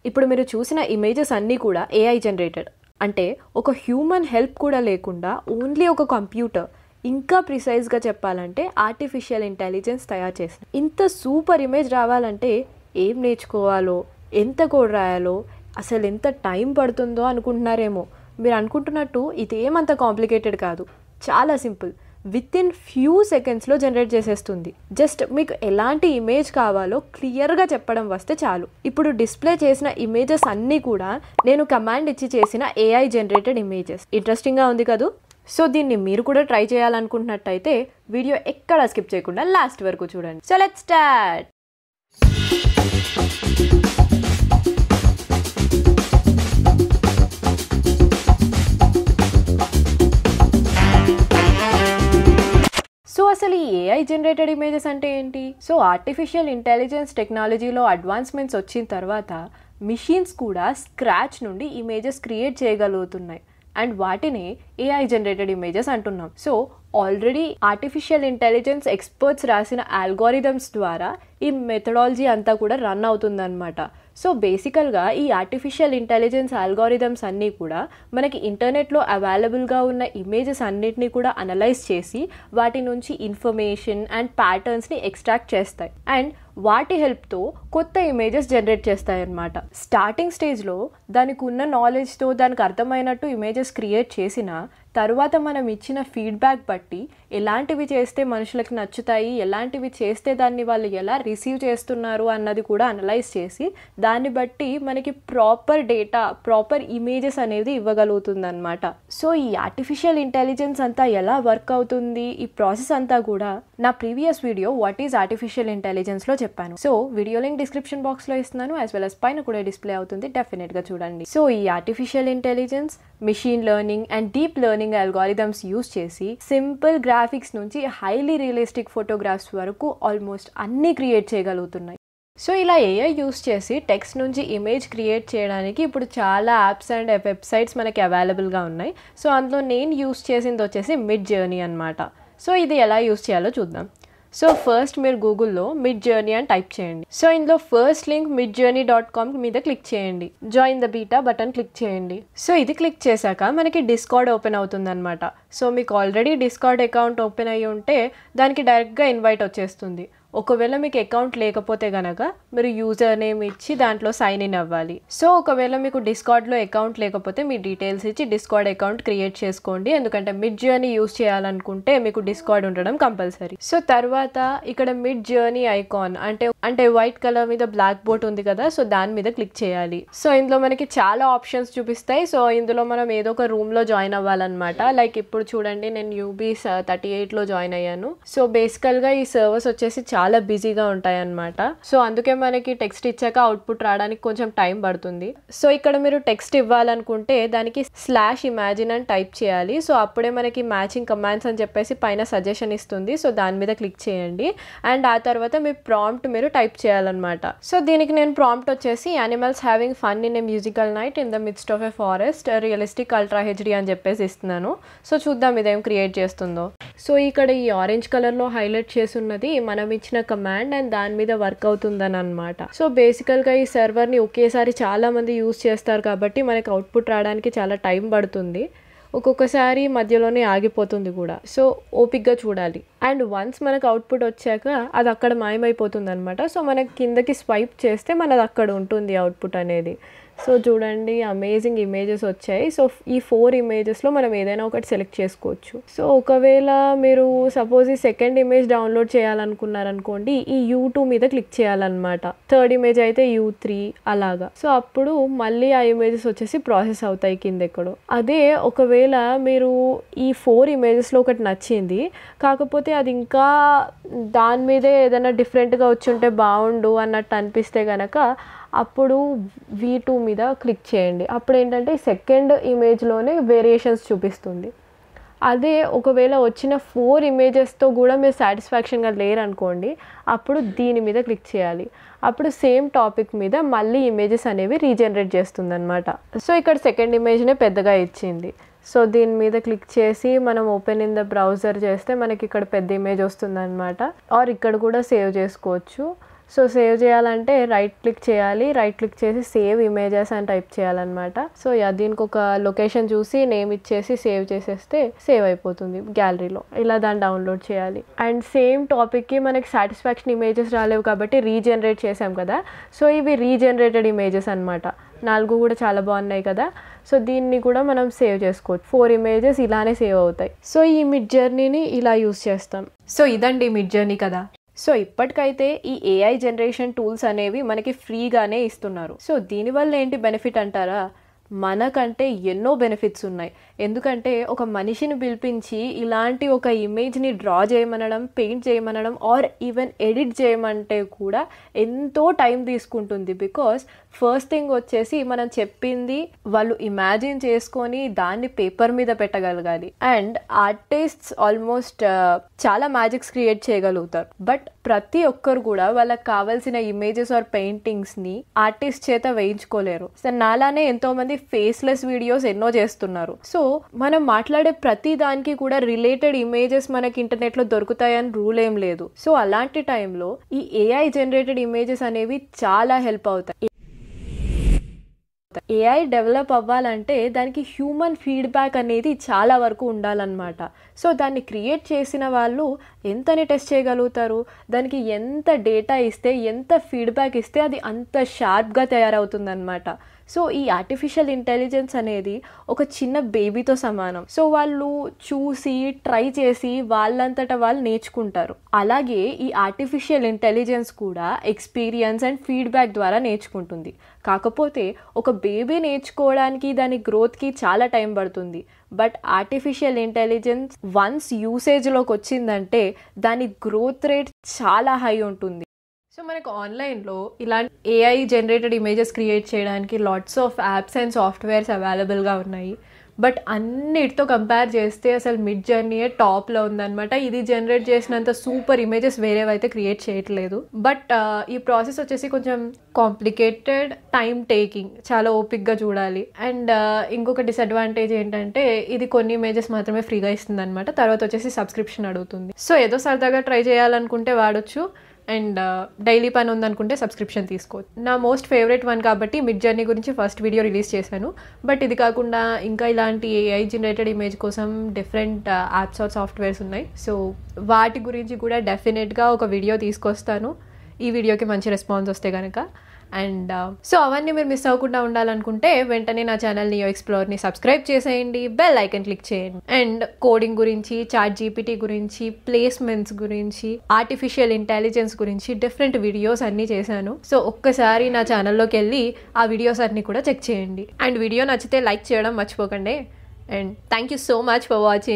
ఇప్పుడు మీరు చూసిన ఇమేజెస్ అన్నీ కూడా ఏఐ జనరేటెడ్. అంటే ఒక హ్యూమన్ హెల్ప్ కూడా లేకుండా ఓన్లీ ఒక కంప్యూటర్, ఇంకా ప్రిసైజ్గా చెప్పాలంటే ఆర్టిఫిషియల్ ఇంటెలిజెన్స్ తయారు చేసింది. ఇంత సూపర్ ఇమేజ్ రావాలంటే ఏం నేర్చుకోవాలో, ఎంత కోడ్ రాయాలో, అసలు ఎంత టైం పడుతుందో అనుకుంటున్నారేమో. మీరు అనుకుంటున్నట్టు ఇదేమంత కాంప్లికేటెడ్ కాదు, చాలా సింపుల్. విత్ ఇన్ ఫ్యూ సెకండ్స్లో జనరేట్ చేసేస్తుంది. జస్ట్ మీకు ఎలాంటి ఇమేజ్ కావాలో క్లియర్గా చెప్పడం వస్తే చాలు. ఇప్పుడు డిస్ప్లే చేసిన ఇమేజెస్ అన్నీ కూడా నేను కమాండ్ ఇచ్చి చేసిన ఏఐ జనరేటెడ్ ఇమేజెస్. ఇంట్రెస్టింగ్గా ఉంది కదూ. సో దీన్ని మీరు కూడా ట్రై చేయాలనుకుంటున్నట్టయితే వీడియో ఎక్కడ స్కిప్ చేయకుండా లాస్ట్ వరకు చూడండి. So let's start. సో అసలు ఈ ఏఐ జనరేటెడ్ ఇమేజెస్ అంటే ఏంటి? సో ఆర్టిఫిషియల్ ఇంటెలిజెన్స్ టెక్నాలజీలో అడ్వాన్స్మెంట్స్ వచ్చిన తర్వాత మిషన్స్ కూడా స్క్రాచ్ నుండి ఇమేజెస్ క్రియేట్ చేయగలుగుతున్నాయి. అండ్ వాటిని ఏఐ జనరేటెడ్ ఇమేజెస్ అంటున్నాం. So already artificial intelligence experts రాసిన ఆల్గోరిథమ్స్ ద్వారా ఈ మెథడాలజీ అంతా కూడా రన్ అవుతుందన్నమాట. సో బేసికల్గా ఈ ఆర్టిఫిషియల్ ఇంటెలిజెన్స్ ఆల్గోరిథమ్స్ అన్నీ కూడా మనకి ఇంటర్నెట్లో అవైలబుల్గా ఉన్న ఇమేజెస్ అన్నిటినీ కూడా అనలైజ్ చేసి వాటి నుంచి ఇన్ఫర్మేషన్ అండ్ ప్యాటర్న్స్ని ఎక్స్ట్రాక్ట్ చేస్తాయి. అండ్ వాటి హెల్ప్తో కొత్త ఇమేజెస్ జనరేట్ చేస్తాయన్నమాట. స్టార్టింగ్ స్టేజ్లో దానికి ఉన్న నాలెడ్జ్తో దానికి అర్థమైనట్టు ఇమేజెస్ క్రియేట్ చేసిన తర్వాత మనం ఇచ్చిన ఫీడ్బ్యాక్ బట్టి ఎలాంటివి చేస్తే మనుషులకి నచ్చుతాయి, ఎలాంటివి చేస్తే దాన్ని వాళ్ళు ఎలా రిసీవ్ చేస్తున్నారు అన్నది కూడా అనలైజ్ చేసి దాన్ని బట్టి మనకి ప్రాపర్ డేటా, ప్రాపర్ ఇమేజెస్ అనేది ఇవ్వగలుగుతుంది అనమాట. సో ఈ ఆర్టిఫిషియల్ ఇంటెలిజెన్స్ అంతా ఎలా వర్క్ అవుతుంది, ఈ ప్రాసెస్ అంతా కూడా నా previous video what is artificial ఇంటెలిజెన్స్లో చెప్పాను. సో వీడియో లింక్ డిస్క్రిప్షన్ బాక్స్లో ఇస్తున్నాను, యాజ్ వెల్ as పైన కూడా డిస్ప్లే అవుతుంది, డెఫినెట్గా చూడండి. సో ఈ artificial intelligence machine learning and deep learning algorithms use చేసి సింపుల్ గ్రాఫిక్స్ నుంచి హైలీ రియలిస్టిక్ ఫోటోగ్రాఫ్స్ వరకు ఆల్మోస్ట్ అన్నీ క్రియేట్ చేయగలుగుతున్నాయి. సో ఇలా ఏఐ యూస్ చేసి టెక్స్ట్ నుంచి ఇమేజ్ క్రియేట్ చేయడానికి ఇప్పుడు చాలా యాప్స్ అండ్ వెబ్సైట్స్ మనకి అవైలబుల్గా ఉన్నాయి. సో అందులో నేను యూస్ చేసింది వచ్చేసి Midjourney అనమాట. సో ఇది ఎలా యూస్ చేయాలో చూద్దాం. సో ఫస్ట్ మీరు గూగుల్లో Midjourney అని టైప్ చేయండి. సో ఇందులో ఫస్ట్ లింక్ midjourney.com మీద క్లిక్ చేయండి. Join the beta button click చేయండి. సో ఇది క్లిక్ చేశాక మనకి డిస్కార్డ్ ఓపెన్ అవుతుంది అనమాట. సో మీకు ఆల్రెడీ డిస్కార్డ్ అకౌంట్ ఓపెన్ అయ్యి ఉంటే దానికి డైరెక్ట్గా ఇన్వైట్ వచ్చేస్తుంది. ఒకవేళ మీకు అకౌంట్ లేకపోతే కనుక మీరు యూజర్ నేమ్ ఇచ్చి దాంట్లో సైన్ ఇన్ అవ్వాలి. సో ఒకవేళ మీకు డిస్కార్డ్లో అకౌంట్ లేకపోతే మీ డీటెయిల్స్ ఇచ్చి డిస్కార్డ్ అకౌంట్ క్రియేట్ చేసుకోండి. ఎందుకంటే Midjourney యూజ్ చేయాలనుకుంటే మీకు డిస్కార్డ్ ఉండడం కంపల్సరీ. సో తర్వాత ఇక్కడ Midjourney ఐకాన్ అంటే వైట్ కలర్ మీద బ్లాక్ బోర్డ్ ఉంది కదా, సో దాని మీద క్లిక్ చేయాలి. సో ఇందులో మనకి చాలా ఆప్షన్స్ చూపిస్తాయి. సో ఇందులో మనం ఏదో ఒక రూమ్లో జాయిన్ అవ్వాలన్నమాట. లైక్ ఇప్పుడు చూడండి, నేను UB 38లో జాయిన్ అయ్యాను. సో బేసికల్గా ఈ సర్వర్స్ వచ్చేసి చాలా బిజీగా ఉంటాయి అన్నమాట. సో అందుకే మనకి టెక్స్ట్ ఇచ్చాక అవుట్పుట్ రావడానికి కొంచెం టైం పడుతుంది. సో ఇక్కడ మీరు టెక్స్ట్ ఇవ్వాలనుకుంటే దానికి /imagine అని టైప్ చేయాలి. సో అప్పుడే మనకి మ్యాచింగ్ కమాండ్స్ అని చెప్పేసి పైన సజెషన్ ఇస్తుంది. సో దాని మీద క్లిక్ చేయండి. అండ్ ఆ తర్వాత మీ ప్రాంప్ట్ మీరు టైప్ చేయాలన్నమాట. సో దీనికి నేను ప్రాంప్ట్ వచ్చేసి animals having fun in a musical night in the midst of a forest realistic ultra HD అని చెప్పేసి ఇస్తున్నాను. సో చూద్దాం ఇదేం క్రియేట్ చేస్తుందో. సో ఇక్కడ ఈ ఆరెంజ్ కలర్లో హైలైట్ చేసి ఉన్నది మనం ఇచ్చిన కమాండ్ అండ్ దాని మీద వర్క్ అవుతుందని అనమాట. సో బేసికల్గా ఈ సర్వర్ని ఒకేసారి చాలా మంది యూజ్ చేస్తారు కాబట్టి మనకి అవుట్పుట్ రావడానికి చాలా టైం పడుతుంది. ఒక్కొక్కసారి మధ్యలోనే ఆగిపోతుంది కూడా. సో ఓపిక్గా చూడాలి. అండ్ వన్స్ మనకు అవుట్పుట్ వచ్చాక అది అక్కడ మాయమైపోతుంది అనమాట. సో మనకి కిందకి స్వైప్ చేస్తే మనది అక్కడ ఉంటుంది అవుట్పుట్ అనేది. సో చూడండి, అమేజింగ్ ఇమేజెస్ వచ్చాయి. సో ఈ 4 ఇమేజెస్లో మనం ఏదైనా ఒకటి సెలెక్ట్ చేసుకోవచ్చు. సో ఒకవేళ మీరు సపోజ్ ఈ సెకండ్ ఇమేజ్ డౌన్లోడ్ చేయాలనుకున్నారనుకోండి, ఈ U2 మీద క్లిక్ చేయాలన్నమాట. థర్డ్ ఇమేజ్ అయితే U3 అలాగా. సో అప్పుడు మళ్ళీ ఆ ఇమేజెస్ వచ్చేసి ప్రాసెస్ అవుతాయి కింద ఎక్కడో. అదే ఒకవేళ మీరు ఈ 4 ఇమేజెస్లో ఒకటి నచ్చింది, కాకపోతే అది ఇంకా దాని మీదే ఏదైనా డిఫరెంట్గా వచ్చి ఉంటే బాగుండు అన్నట్టు అనిపిస్తే కనుక అప్పుడు V2 మీద క్లిక్ చేయండి. అప్పుడు ఏంటంటే సెకండ్ ఇమేజ్లోనే వేరియేషన్స్ చూపిస్తుంది. అదే ఒకవేళ వచ్చిన 4 ఇమేజెస్తో కూడా మీరు సాటిస్ఫాక్షన్గా లేరనుకోండి, అప్పుడు దీని మీద క్లిక్ చేయాలి. అప్పుడు సేమ్ టాపిక్ మీద మళ్ళీ ఇమేజెస్ అనేవి రీజనరేట్ చేస్తుంది అనమాట. సో ఇక్కడ సెకండ్ ఇమేజ్నే పెద్దగా ఇచ్చింది. సో దీని మీద క్లిక్ చేసి మనం ఓపెన్ ఇన్ ద బ్రౌజర్ చేస్తే మనకి ఇక్కడ పెద్ద ఇమేజ్ వస్తుంది అనమాట. ఆర్ ఇక్కడ కూడా సేవ్ చేసుకోవచ్చు. సో సేవ్ చేయాలంటే రైట్ క్లిక్ చేయాలి, రైట్ క్లిక్ చేసి సేవ్ ఇమేజెస్ అని టైప్ చేయాలన్నమాట. సో దీనికి ఒక లొకేషన్ చూసి నేమ్ ఇచ్చేసి సేవ్ చేసేస్తే సేవ్ అయిపోతుంది గ్యాలరీలో. ఇలా దాన్ని డౌన్లోడ్ చేయాలి. అండ్ సేమ్ టాపిక్కి మనకి సాటిస్ఫాక్షన్ ఇమేజెస్ రాలేవు కాబట్టి రీజనరేట్ చేసాం కదా, సో ఇవి రీజనరేటెడ్ ఇమేజెస్ అనమాట. 4 కూడా చాలా బాగున్నాయి కదా. సో దీన్ని కూడా మనం సేవ్ చేసుకోవచ్చు. 4 ఇమేజెస్ ఇలానే సేవ్ అవుతాయి. సో ఈ మిడ్జర్నీని ఇలా యూస్ చేస్తాం. సో ఇదండి మిడ్జర్నీ కదా. సో ఇప్పటికైతే ఈ ఏఐ జనరేషన్ టూల్స్ అనేవి మనకి ఫ్రీగానే ఇస్తున్నారు. సో దీనివల్ల ఏంటి బెనిఫిట్ అంటారా? మనకంటే ఎన్నో బెనిఫిట్స్ ఉన్నాయి. ఎందుకంటే ఒక మనిషిని పిలిపించి ఇలాంటి ఒక ఇమేజ్ని డ్రా చేయమనడం, పెయింట్ చేయమనడం ఆర్ ఈవెన్ ఎడిట్ చేయమంటే కూడా ఎంతో టైం తీసుకుంటుంది. బికాస్ ఫస్ట్ థింగ్ వచ్చేసి మనం చెప్పింది వాళ్ళు ఇమాజిన్ చేసుకొని దాన్ని పేపర్ మీద పెట్టగలగాలి. అండ్ ఆర్టిస్ట్స్ ఆల్మోస్ట్ చాలా మ్యాజిక్స్ క్రియేట్ చేయగలుగుతారు. బట్ ప్రతి ఒక్కరు కూడా వాళ్ళకి కావాల్సిన ఇమేజెస్ ఆర్ పెయింటింగ్స్ని ఆర్టిస్ట్ చేత వేయించుకోలేరు. సో నాలానే ఎంతో మంది ఫేస్లెస్ వీడియోస్ ఎన్నో చేస్తున్నారు. సో మనం మాట్లాడే ప్రతి దానికి కూడా రిలేటెడ్ ఇమేజెస్ మనకి ఇంటర్నెట్ లో దొరుకుతాయని రూల్ ఏం లేదు. సో అలాంటి టైంలో ఈ ఏఐ జనరేటెడ్ ఇమేజెస్ అనేవి చాలా హెల్ప్ అవుతాయి. ఏఐ డెవలప్ అవ్వాలంటే దానికి హ్యూమన్ ఫీడ్బ్యాక్ అనేది చాలా వరకు ఉండాలన్నమాట. సో దాన్ని క్రియేట్ చేసిన వాళ్ళు ఎంతని టెస్ట్ చేయగలుగుతారు, దానికి ఎంత డేటా ఇస్తే, ఎంత ఫీడ్బ్యాక్ ఇస్తే అది అంత షార్ప్గా తయారవుతుందన్నమాట. సో ఈ ఆర్టిఫిషియల్ ఇంటెలిజెన్స్ అనేది ఒక చిన్న బేబీతో సమానం. సో వాళ్ళు చూసి ట్రై చేసి వాళ్ళంతటా వాళ్ళు నేర్చుకుంటారు. అలాగే ఈ ఆర్టిఫిషియల్ ఇంటెలిజెన్స్ కూడా ఎక్స్పీరియన్స్ అండ్ ఫీడ్బ్యాక్ ద్వారా నేర్చుకుంటుంది. కాకపోతే ఒక బేబీ నేర్చుకోవడానికి దాని గ్రోత్కి చాలా టైం పడుతుంది. బట్ ఆర్టిఫిషియల్ ఇంటెలిజెన్స్ వన్స్ యూసేజ్లోకి వచ్చిందంటే దాని గ్రోత్ రేట్ చాలా హై ఉంటుంది. సో మనకు ఆన్లైన్లో ఇలాంటి ఏఐ జనరేటెడ్ ఇమేజెస్ క్రియేట్ చేయడానికి lots of apps and softwares అవైలబుల్గా ఉన్నాయి. బట్ అన్నిటితో కంపేర్ చేస్తే అసలు మిడ్జర్నీయే టాప్లో ఉందన్నమాట. ఇది జనరేట్ చేసినంత సూపర్ ఇమేజెస్ వేరేవైతే క్రియేట్ చేయట్లేదు. బట్ ఈ ప్రాసెస్ వచ్చేసి కొంచెం కాంప్లికేటెడ్, టైం టేకింగ్, చాలా ఓపిక్గా చూడాలి. అండ్ ఇంకొక డిసడ్వాంటేజ్ ఏంటంటే ఇది కొన్ని ఇమేజెస్ మాత్రమే ఫ్రీగా ఇస్తుంది అనమాట. తర్వాత వచ్చేసి సబ్స్క్రిప్షన్ అడుగుతుంది. సో ఏదో సరదాగా ట్రై చేయాలనుకుంటే వాడొచ్చు. అండ్ డైలీ పని ఉందనుకుంటే సబ్స్క్రిప్షన్ తీసుకోవచ్చు. నా మోస్ట్ ఫేవరెట్ వన్ కాబట్టి మిడ్జర్నీ గురించి ఫస్ట్ వీడియో రిలీజ్ చేశాను. బట్ ఇది కాకుండా ఇంకా ఇలాంటి ఏఐ జనరేటెడ్ ఇమేజ్ కోసం డిఫరెంట్ యాప్స్ ఆర్ సాఫ్ట్వేర్స్ ఉన్నాయి. సో వాటి గురించి కూడా డెఫినెట్గా ఒక వీడియో తీసుకొస్తాను, ఈ వీడియోకి మంచి రెస్పాన్స్ వస్తే కనుక. అండ్ సో అవన్నీ మీరు మిస్ అవ్వకుండా ఉండాలనుకుంటే వెంటనే నా ఛానల్ NeoExploreని సబ్స్క్రైబ్ చేసేయండి, బెల్ ఐకన్ క్లిక్ చేయండి. అండ్ కోడింగ్ గురించి, చాట్ జీపీటీ గురించి, ప్లేస్మెంట్స్ గురించి, ఆర్టిఫిషియల్ ఇంటెలిజెన్స్ గురించి డిఫరెంట్ వీడియోస్ అన్నీ చేశాను. సో ఒక్కసారి నా ఛానల్లోకి వెళ్ళి ఆ వీడియోస్ అన్నీ కూడా చెక్ చేయండి. అండ్ వీడియో నచ్చితే లైక్ చేయడం మర్చిపోకండి. And thank you so much for watching.